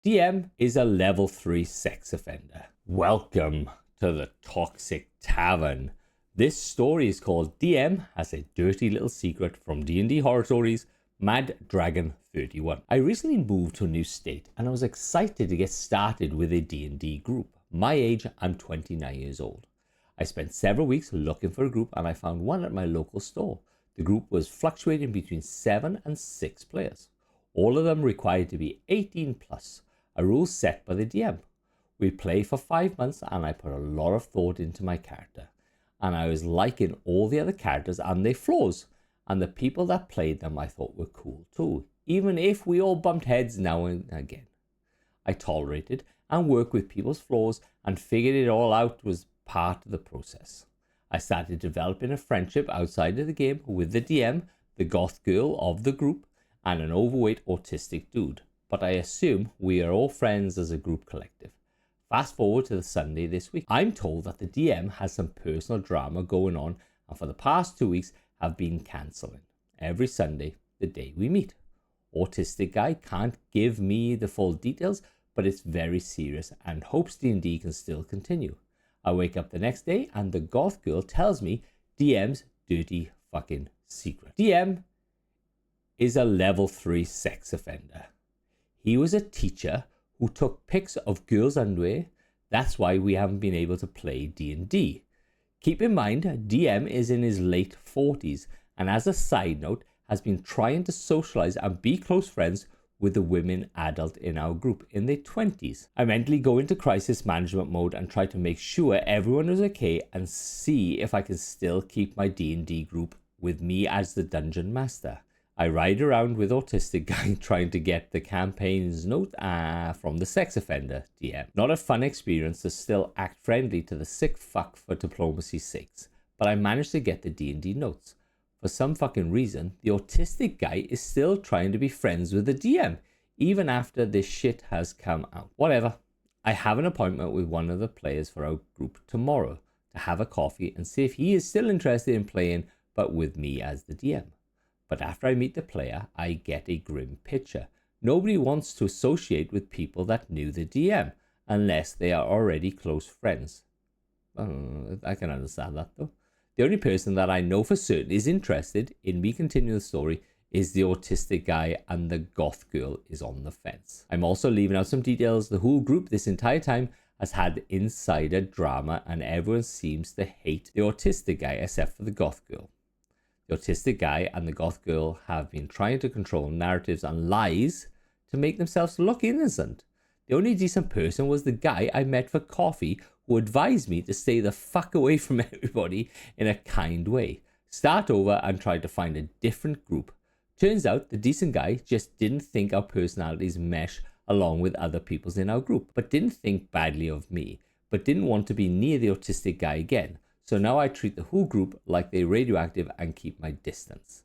DM is a level 3 sex offender. Welcome to the Toxic Tavern. This story is called DM Has a Dirty Little Secret from D&D Horror Stories, Mad Dragon 31. I recently moved to a new state and I was excited to get started with a D&D group. My age, I'm 29 years old. I spent several weeks looking for a group and I found one at my local store. The group was fluctuating between 7 and 6 players. All of them required to be 18 plus, a rule set by the DM. We played for 5 months and I put a lot of thought into my character. And I was liking all the other characters and their flaws. And the people that played them I thought were cool too, even if we all bumped heads now and again. I tolerated and worked with people's flaws and figured it all out was part of the process. I started developing a friendship outside of the game with the DM, the goth girl of the group, and an overweight autistic dude. But I assume we are all friends as a group collective. Fast forward to the Sunday this week. I'm told that the DM has some personal drama going on and for the past 2 weeks have been cancelling every Sunday the day we meet. Autistic guy can't give me the full details, but it's very serious and hopes D&D can still continue. I wake up the next day and the goth girl tells me DM's dirty fucking secret. DM is a level 3 sex offender. He was a teacher who took pics of girls' underwear. That's why we haven't been able to play D&D. Keep in mind, DM is in his late 40s and as a side note, has been trying to socialize and be close friends with the women adult in our group in their 20s. I mentally go into crisis management mode and try to make sure everyone is okay and see if I can still keep my D&D group with me as the dungeon master. I ride around with autistic guy trying to get the campaign's note from the sex offender DM. Not a fun experience to still act friendly to the sick fuck for diplomacy's sakes, but I managed to get the D&D notes. For some fucking reason, the autistic guy is still trying to be friends with the DM, even after this shit has come out. Whatever. I have an appointment with one of the players for our group tomorrow to have a coffee and see if he is still interested in playing, but with me as the DM. But after I meet the player, I get a grim picture. Nobody wants to associate with people that knew the DM, unless they are already close friends. I can understand that though. The only person that I know for certain is interested in me continuing the story is the autistic guy, and the goth girl is on the fence. I'm also leaving out some details. The whole group this entire time has had insider drama and everyone seems to hate the autistic guy except for the goth girl. The autistic guy and the goth girl have been trying to control narratives and lies to make themselves look innocent. The only decent person was the guy I met for coffee who advised me to stay the fuck away from everybody in a kind way. Start over and try to find a different group. Turns out the decent guy just didn't think our personalities mesh along with other people's in our group, but didn't think badly of me, but didn't want to be near the autistic guy again. So now I treat the whole group like they're radioactive and keep my distance.